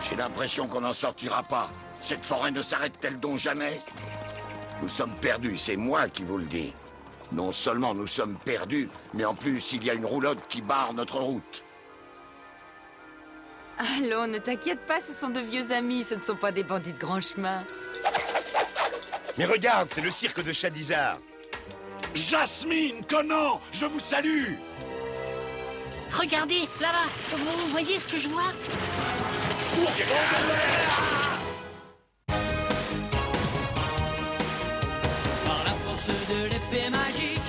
J'ai l'impression qu'on n'en sortira pas. Cette forêt ne s'arrête-t-elle donc jamais? Nous sommes perdus, c'est moi qui vous le dis. Non seulement nous sommes perdus, mais en plus il y a une roulotte qui barre notre route. Allons, ne t'inquiète pas, ce sont de vieux amis, ce ne sont pas des bandits de grand chemin. Mais regarde, c'est le cirque de Shadizar. Jasmine, Conan, je vous salue! Regardez, là-bas, vous voyez ce que je vois? Par la force de l'épée magique,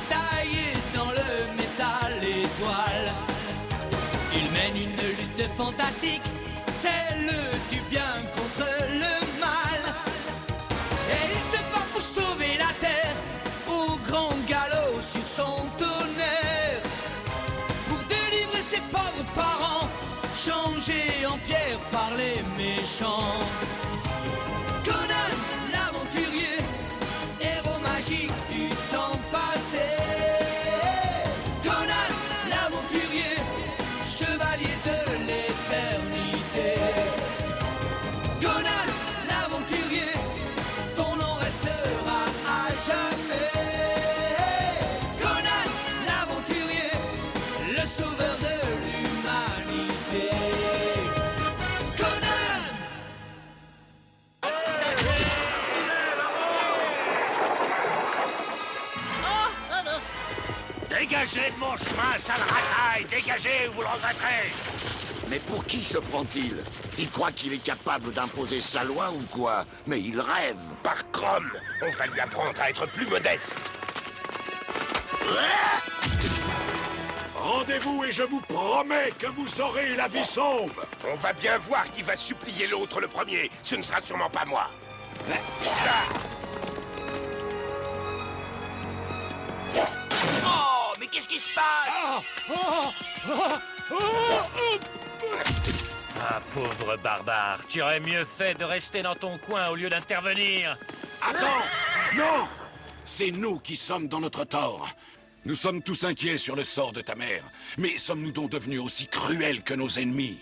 taillée dans le métal étoile, il mène une lutte fantastique, celle du bien contre le mal. Et il se bat pour sauver la terre, au grand galop sur son tonnerre, pour délivrer ses pauvres parents, changés en pierre par les méchants. Conan, l'aventurier, héros magique du temps passé. Conan, l'aventurier, chevalier de l'éternité. Conan, l'aventurier, ton nom restera à jamais. Conan, l'aventurier, le sauveur de l'humanité. Conan! Dégagez de mon chemin, sale racaille! Dégagez ou vous le regretterez! Mais pour qui se prend-il? Il croit qu'il est capable d'imposer sa loi ou quoi? Mais il rêve. Par Chrome, on va lui apprendre à être plus modeste. Rendez-vous et je vous promets que vous aurez la vie sauve! On va bien voir qui va supplier l'autre le premier. Ce ne sera sûrement pas moi. Oh, mais qu'est-ce qui se passe? Ah, pauvre barbare, tu aurais mieux fait de rester dans ton coin au lieu d'intervenir. Attends! Non! C'est nous qui sommes dans notre tort. Nous sommes tous inquiets sur le sort de ta mère. Mais sommes-nous donc devenus aussi cruels que nos ennemis?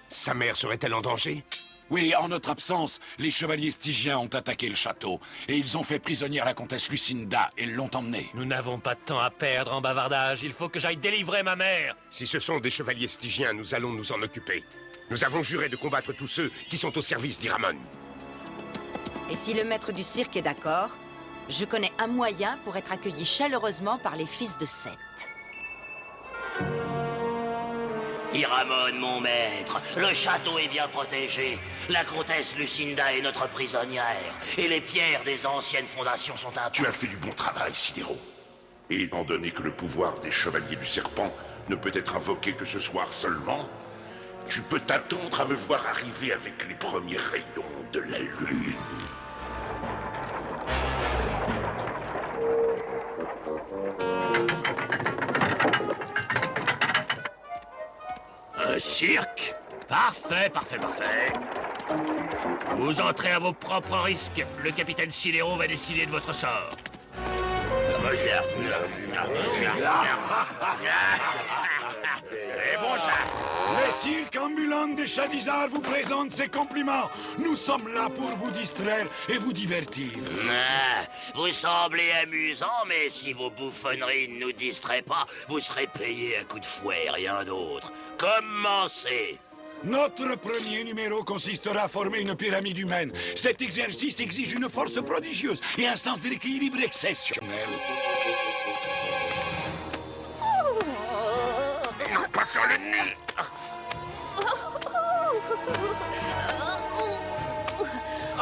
Sa mère serait-elle en danger? Oui, en notre absence, les chevaliers stygiens ont attaqué le château. Et ils ont fait prisonnière la comtesse Lucinda et l'ont emmenée. Nous n'avons pas de temps à perdre en bavardage. Il faut que j'aille délivrer ma mère. Si ce sont des chevaliers stygiens, nous allons nous en occuper. Nous avons juré de combattre tous ceux qui sont au service d'Iramon. Et si le maître du cirque est d'accord, je connais un moyen pour être accueilli chaleureusement par les fils de Seth. Iramon, mon maître, le château est bien protégé. La comtesse Lucinda est notre prisonnière. Et les pierres des anciennes fondations sont intactes. Tu as fait du bon travail, Sidero. Et étant donné que le pouvoir des chevaliers du serpent ne peut être invoqué que ce soir seulement, tu peux t'attendre à me voir arriver avec les premiers rayons de la lune. Un cirque? Parfait, parfait, parfait. Vous entrez à vos propres risques. Le capitaine Sidero va décider de votre sort. C'est bon, ça. Le cirque ambulant de Shadizar vous présente ses compliments. Nous sommes là pour vous distraire et vous divertir. Ah, vous semblez amusant, mais si vos bouffonneries ne nous distraient pas, vous serez payé à coups de fouet, rien d'autre. Commencez! Notre premier numéro consistera à former une pyramide humaine. Cet exercice exige une force prodigieuse et un sens de l'équilibre exceptionnel. Non, pas sur le nez.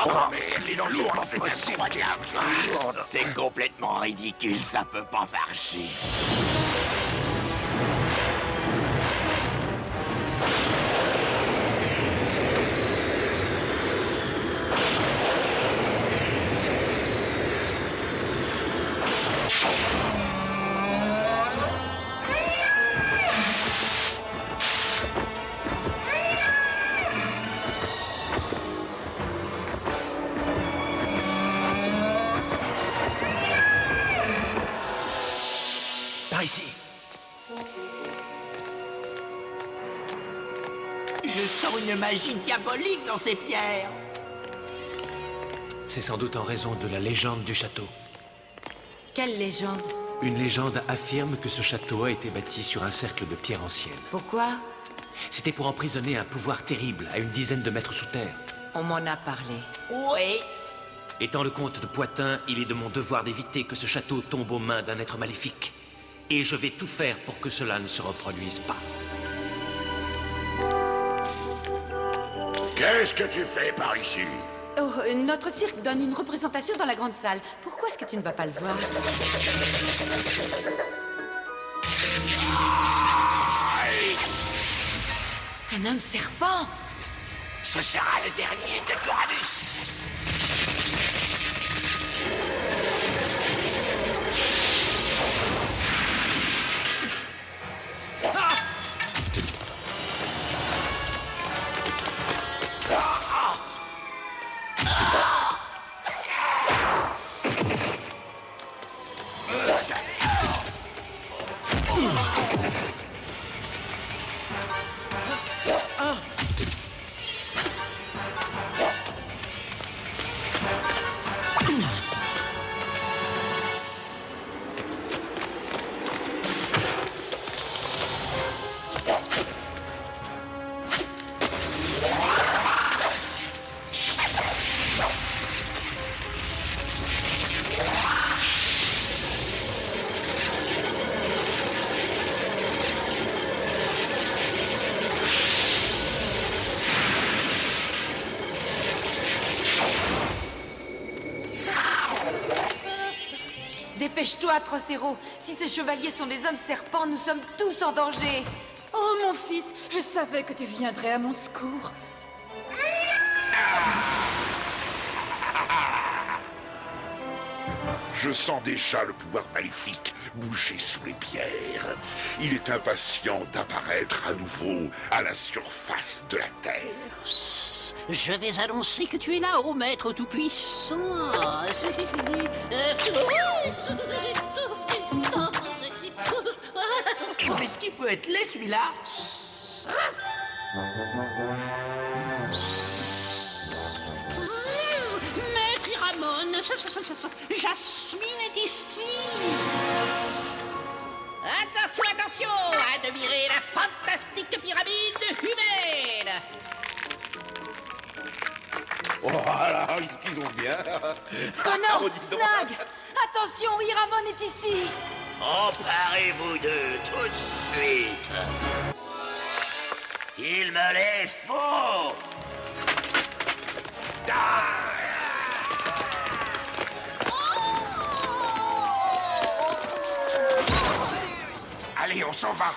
Oh, mais dis donc, c'est pas possible. C'est complètement ridicule, ça peut pas marcher. Je sens une magie diabolique dans ces pierres. C'est sans doute en raison de la légende du château. Quelle légende? Une légende affirme que ce château a été bâti sur un cercle de pierres anciennes. Pourquoi? C'était pour emprisonner un pouvoir terrible à une dizaine de mètres sous terre. On m'en a parlé. Oui. Étant le comte de Poitin, il est de mon devoir d'éviter que ce château tombe aux mains d'un être maléfique. Et je vais tout faire pour que cela ne se reproduise pas. Qu'est-ce que tu fais par ici? Oh, notre cirque donne une représentation dans la grande salle. Pourquoi est-ce que tu ne vas pas le voir? Un homme serpent! Ce sera le dernier de Uranus. Dépêche-toi, Trocero. Si ces chevaliers sont des hommes serpents, nous sommes tous en danger. Oh, mon fils, je savais que tu viendrais à mon secours. Je sens déjà le pouvoir maléfique bouger sous les pierres. Il est impatient d'apparaître à nouveau à la surface de la Terre. Je vais annoncer que tu es là, ô maître tout-puissant. Est-ce qu'il peut être laid, celui-là? Maître Iramon, Jasmine est ici. Attention, attention, admirer la fantastique pyramide humaine. Oh là, ils ont bien. Connor, Snag! Attention, Iramon est ici! Emparez-vous d'eux tout de suite. Il me les faut. Allez, on s'en va.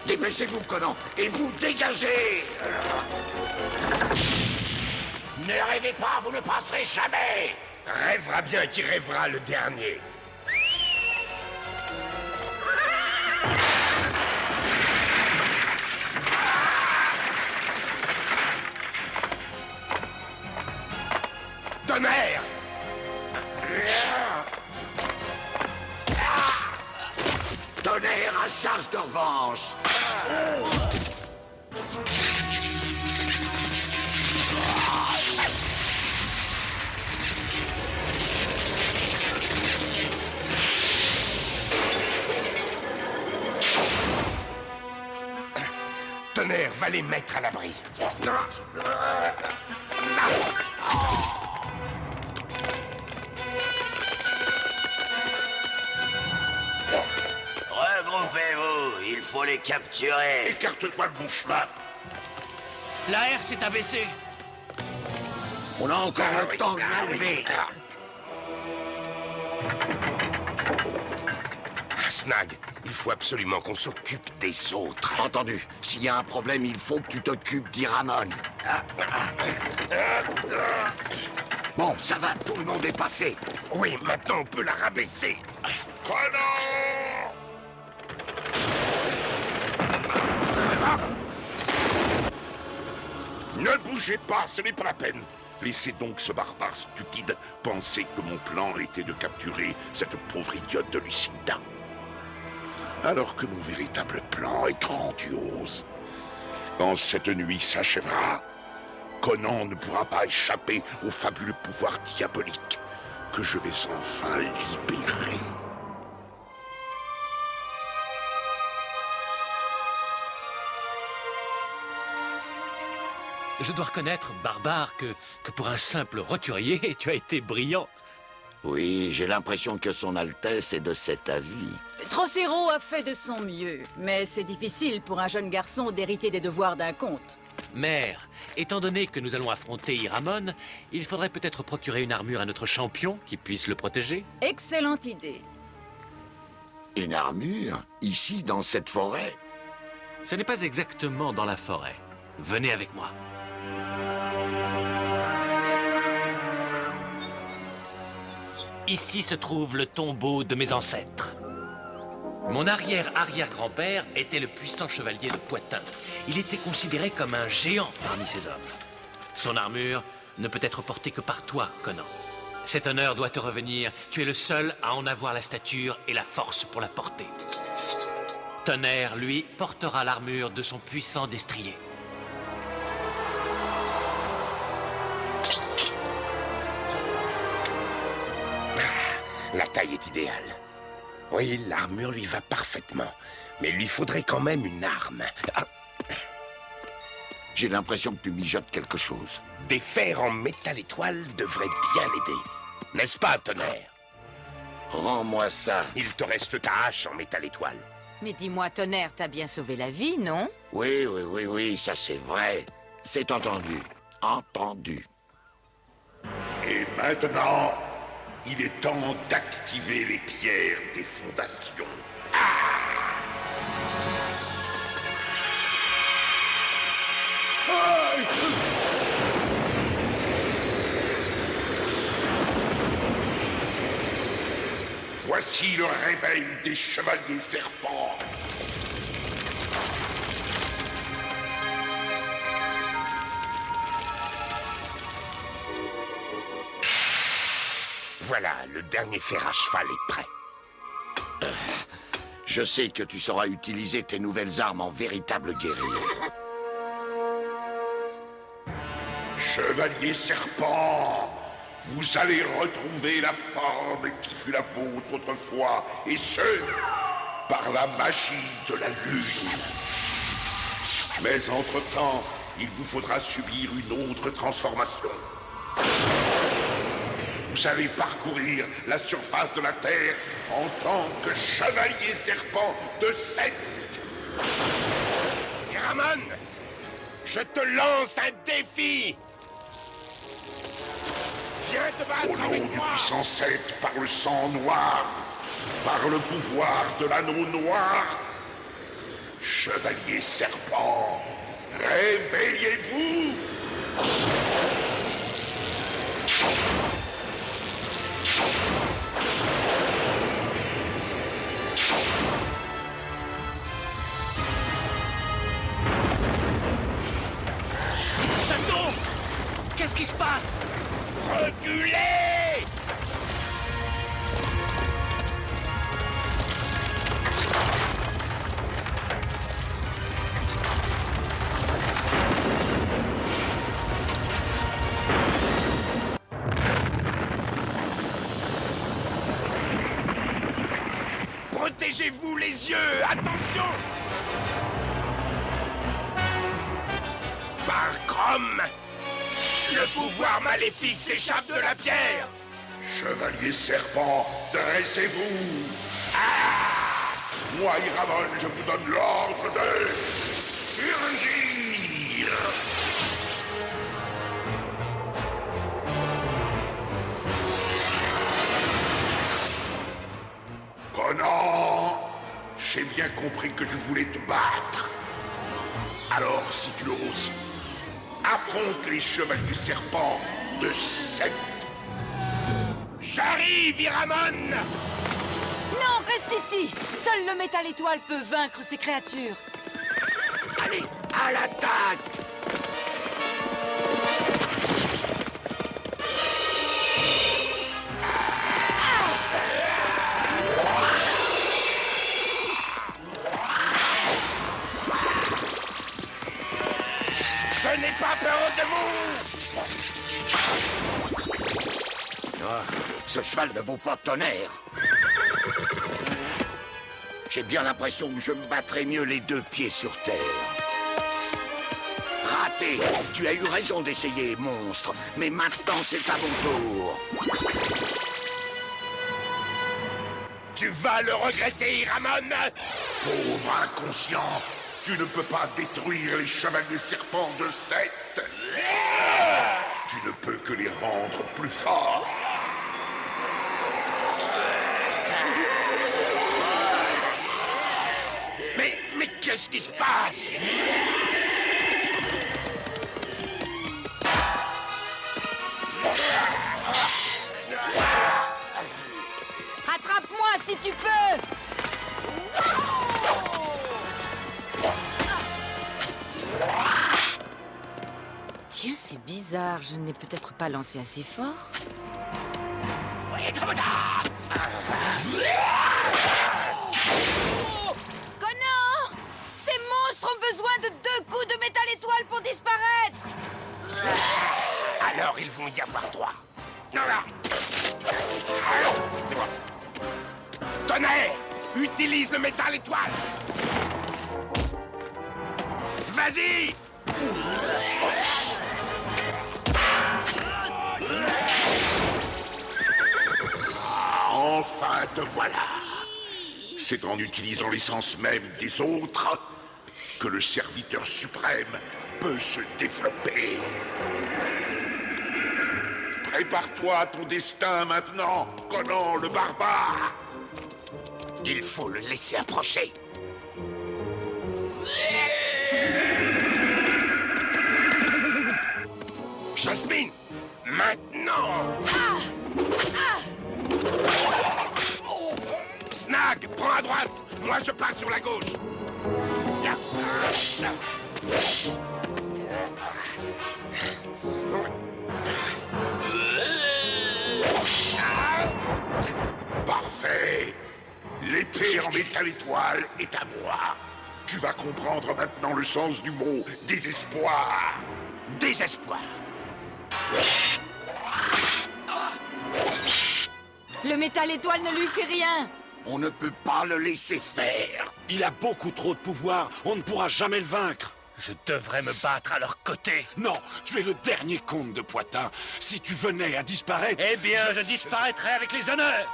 Dépêchez-vous, Conan, et vous dégagez! Ne rêvez pas, vous ne passerez jamais. Rêvera bien qui rêvera le dernier. Tonnerre! Tonnerre à charge de revanche! Tonnerre va les mettre à l'abri. Regroupez-vous, il faut les capturer. Écarte-toi de mon chemin. La herse s'est abaissée. On a encore le temps de l'enlever! Snag, il faut absolument qu'on s'occupe des autres. Entendu. S'il y a un problème, il faut que tu t'occupes d'Iramon. Bon, ça va, tout le monde est passé. Oui, maintenant on peut la rabaisser. Conan! bougez pas, ce n'est pas la peine. Laissez donc ce barbare stupide penser que mon plan était de capturer cette pauvre idiote de Lucinda. Alors que mon véritable plan est grandiose. Quand cette nuit s'achèvera, Conan ne pourra pas échapper au fabuleux pouvoir diabolique que je vais enfin libérer. Je dois reconnaître, Barbare, que pour un simple roturier, tu as été brillant. Oui, j'ai l'impression que son Altesse est de cet avis. Trocero a fait de son mieux, mais c'est difficile pour un jeune garçon d'hériter des devoirs d'un comte. Mère, étant donné que nous allons affronter Iramon, il faudrait peut-être procurer une armure à notre champion qui puisse le protéger. Excellente idée. Une armure? Ici, dans cette forêt? Ce n'est pas exactement dans la forêt. Venez avec moi. Ici se trouve le tombeau de mes ancêtres. Mon arrière-arrière-grand-père était le puissant chevalier de Poitin. Il était considéré comme un géant parmi ses hommes. Son armure ne peut être portée que par toi, Conan. Cet honneur doit te revenir. Tu es le seul à en avoir la stature et la force pour la porter. Tonnerre, lui, portera l'armure de son puissant destrier. La taille est idéale. Oui, l'armure lui va parfaitement. Mais il lui faudrait quand même une arme. Ah, J'ai l'impression que tu mijotes quelque chose. des fers en métal étoile devraient bien l'aider. N'est-ce pas, Tonnerre? Rends-moi ça. Il te reste ta hache en métal étoile. Mais dis-moi, Tonnerre, t'as bien sauvé la vie, non? Oui, ça c'est vrai. C'est entendu. Entendu. Et maintenant, il est temps d'activer les pierres des fondations. Voici le réveil des chevaliers serpents. Voilà, le dernier fer à cheval est prêt. Je sais que tu sauras utiliser tes nouvelles armes en véritable guerrier. Chevalier serpent, vous allez retrouver la forme qui fut la vôtre autrefois, et ce, par la magie de la lune. Mais entre-temps, il vous faudra subir une autre transformation. Vous allez parcourir la surface de la Terre en tant que chevalier serpent de Seth. Iramon, je te lance un défi. Viens te Au battre nom avec du moi. puissant Seth, par le sang noir, par le pouvoir de l'anneau noir, chevalier serpent, réveillez-vous. Château! Qu'est-ce qui se passe? Reculez! Protégez-vous les yeux! Attention! Par Chrome! Le pouvoir maléfique s'échappe de la pierre! Chevalier serpent, dressez-vous. Moi, Iramon, je vous donne l'ordre de surgir. Conan, j'ai bien compris que tu voulais te battre. Alors, si tu l'oses, affronte les chevaliers serpents de Seth. J'arrive, Iramon! Non, reste ici! Seul le métal étoile peut vaincre ces créatures. Allez, à l'attaque! n'ai pas peur de vous! Ah, ce cheval ne vaut pas tonnerre. J'ai bien l'impression que je me battrai mieux les deux pieds sur terre. Raté! Tu as eu raison d'essayer, monstre. Mais maintenant, c'est à mon tour. Tu vas le regretter, Iramon! Pauvre inconscient, tu ne peux pas détruire les chevaliers serpents de Seth. Tu ne peux que les rendre plus forts. Mais qu'est-ce qui se passe? Attrape-moi si tu peux! Tiens, c'est bizarre. Je n'ai peut-être pas lancé assez fort. Conan! Ces monstres ont besoin de 2 coups de métal étoile pour disparaître! Alors ils vont y avoir droit. Tonnerre! Utilise le métal étoile! Vas-y! Enfin te voilà. C'est en utilisant l'essence même des autres que le serviteur suprême peut se développer. Prépare-toi à ton destin maintenant, Conan le barbare. Il faut le laisser approcher. Jasmine! Maintenant! Snag, prends à droite! Moi, je passe sur la gauche! Parfait. L'épée en métal étoile est à moi. Tu vas comprendre maintenant le sens du mot désespoir. Désespoir! Le métal étoile ne lui fait rien! On ne peut pas le laisser faire. Il a beaucoup trop de pouvoir. On ne pourra jamais le vaincre. Je devrais me battre à leur côté. Non, tu es le dernier comte de Poitin. Si tu venais à disparaître... Eh bien, je disparaîtrai avec les honneurs.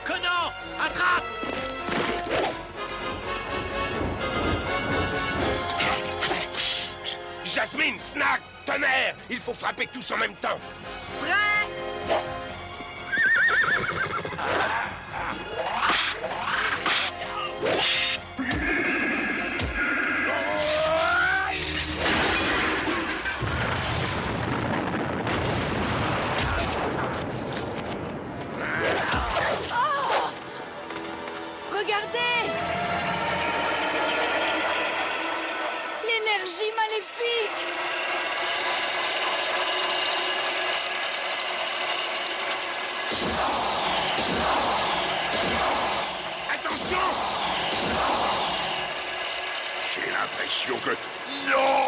Conan, attrape! Jasmine, Snag, Tonnerre! Il faut frapper tous en même temps! Prêt? Oh! Regardez! L'énergie maléfique! Attention! J'ai l'impression que... Non!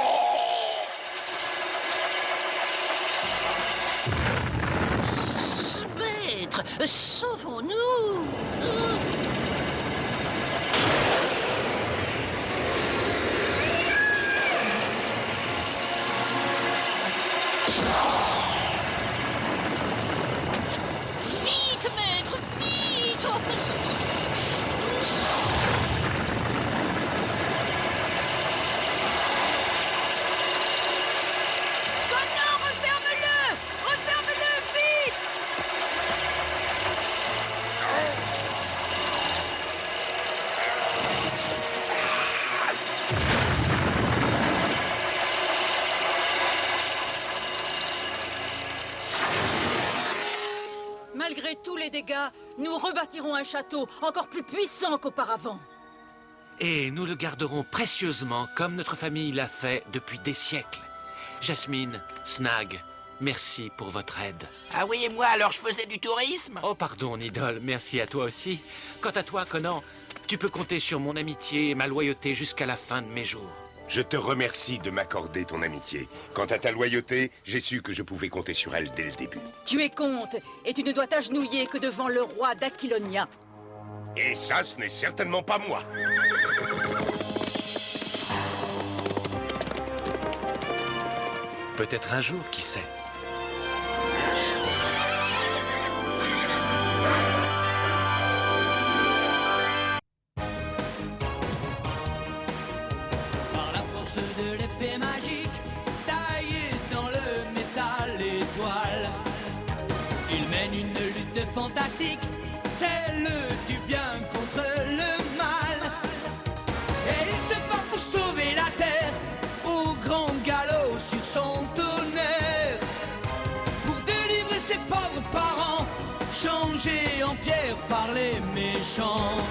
Maître, sauvons-nous! Vite, maître, vite! Conan, referme-le! Referme-le vite! Malgré tous les dégâts, nous rebâtirons un château encore plus puissant qu'auparavant. Et nous le garderons précieusement comme notre famille l'a fait depuis des siècles. Jasmine, Snag, merci pour votre aide. Ah oui, et moi, alors je faisais du tourisme? Oh, pardon, Nidole, merci à toi aussi. Quant à toi, Conan, tu peux compter sur mon amitié et ma loyauté jusqu'à la fin de mes jours. Je te remercie de m'accorder ton amitié. Quant à ta loyauté, j'ai su que je pouvais compter sur elle dès le début. Tu es comte, et tu ne dois t'agenouiller que devant le roi d'Aquilonia. Et ça, ce n'est certainement pas moi. Peut-être un jour, qui sait. Par la force de l'épée magique, taillée dans le métal étoile, il mène une lutte fantastique, celle du bien contre le mal. Et il se bat pour sauver la terre, au grand galop sur son tonnerre, pour délivrer ses pauvres parents, changés en pierre par les méchants.